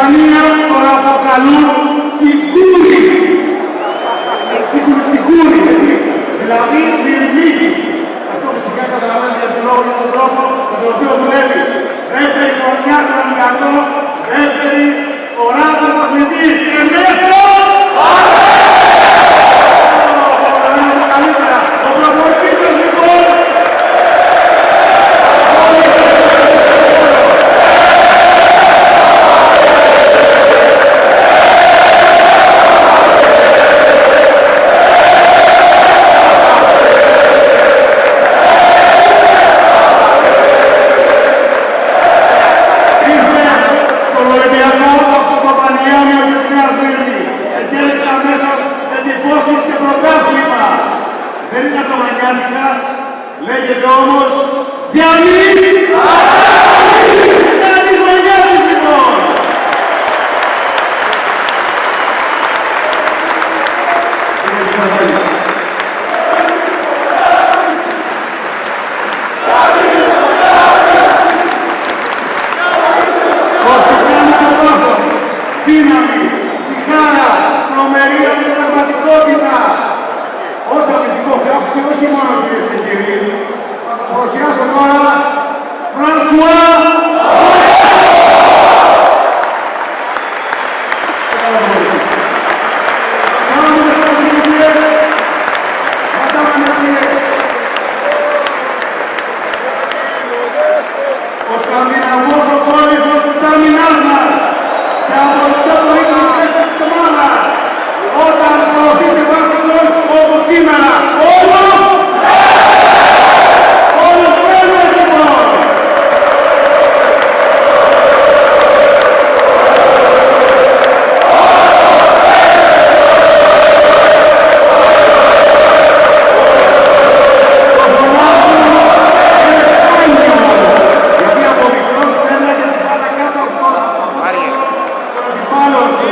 Ισπανία τον αποκαλούν τσικούρι. Τσικούρι, έτσι. Δηλαδή μυρμήγκι. Αυτό φυσικά καταλαβαίνετε για τον λόγο και τον τρόπο με τον οποίο δουλεύει. Δεύτερη χρονιά του Ολυμπιακού, δεύτερη φορά του παθμητής. Ερνέστο! Καλύτερα, ο προπονητής μας λοιπόν. Λέγεται όμως Γιάννης Μαγιάτης λοιπόν. Ο Σιχάνας δύναμη, ψυχάρα, τρομερή αποτελεσματικότητα. Ως αθλητικό χάφ και όχι μόνο κυρίες και κύριοι, θα σας παρουσιάσω τώρα Φρανσουά ο σκανδιναβός ο κόλυφος της άμυνάς μας και από τους πιο πολύτιμους παίκτες της ομάδας όταν προωθείτε βάσανον όπως σήμερα. Όλος πρέπει λοιπόν. Το φωνάζουν είναι σπάνιο, γιατί από μικρός παίρναγε την πάντα κάτω από τον αντιπάλο του,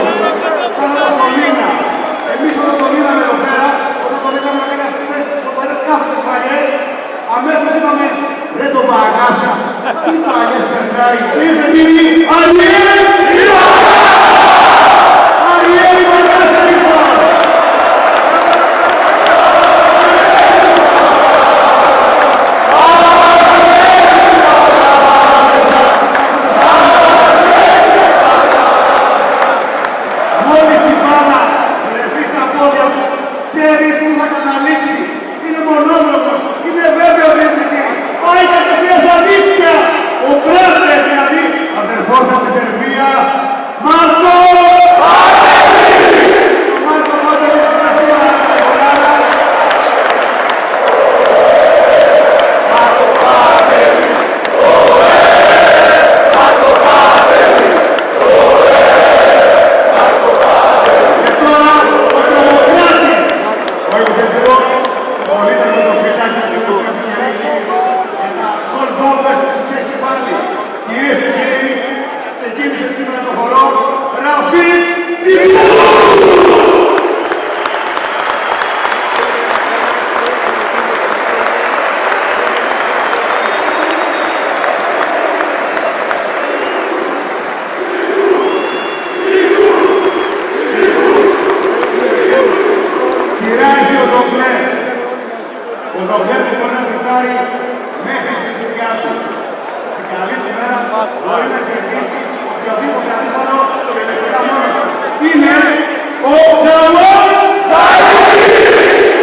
σαν το σωλήνα. Εμείς όταν τον είδαμε εδώ πέρα, όταν τον είδαμε να κάνει αυτές τις σοβαρές κάθετες παλιές, αμέσως είπαμε, ρε τον Παγάσα, τι παλιές περνάει. Κυρίες και κύριοι, Αριέλ Παγάσα λοιπόν. Μόλις η μπάλα βρεθεί στα πόδια του, ξέρεις που θα καταλήξει. Είναι μονόδρομος, είναι βέβαιο διευθυντή. Πάει κατευθείαν στα δίκτυα. Ο Πρέσβης δηλαδή, αδερφός από τη Σερβία, Μάρκο Πάτελης. Ο Μάρκο Πάτελης είναι σήμερα στην Ελλάδα. Μάρκο Πάτελης, Μάρκο Πάτελης, Μάρκο Πάτελης. Και τώρα ο Τρομοκράτης, ο επιθετικός, μπορείτε να το φυλάκι και το καπιταλίσει και τα κολβόβες τους έχει πάλι. Κυρίες και κύριοι, ξεκίνησε σήμερα το χορό Ραφή Τσιμούρ. Σειρά έχει ο Ζωγλέ. Ο Ζωγλέτης μπορεί να κριτάρει μέχρι τη θυσιά του. Στην καλή του μέρα μπορεί να κερδίσει οποιοδήποτε αντίπαλο τελευταία μόνος του. Είναι ο Σαμόν Ζαΐρη!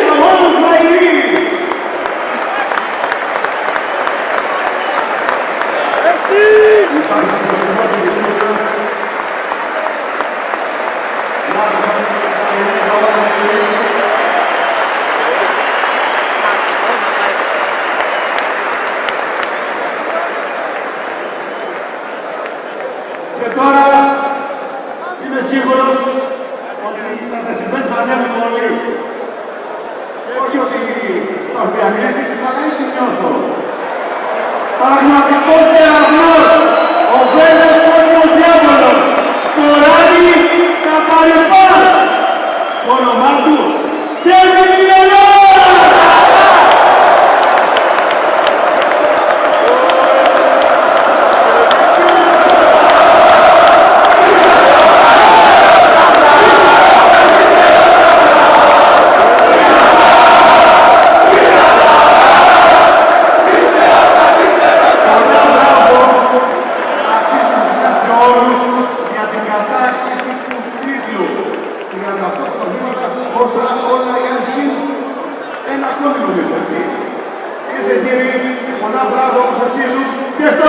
Σαμόν Ζαΐρη! Υπάρχει συνεχισμό του Ιησούσα. Και τώρα είμαι σίγουρος ότι τα τεσσιμένα θα ανέβουν πολύ. Όχι ότι θα διανύσεις, αλλά είσαι νιώθω. Πραγματικός τεραυνός, ο βέβαιος κόκκινος διάβολος, το ράδι Καταρρυπάς, το όνομά του Τέρι Μινελά! Αυτό είναι νομίζω, έτσι. Κυρίες και κύριοι, πολλά μπράβο όπως αξίζουν και στο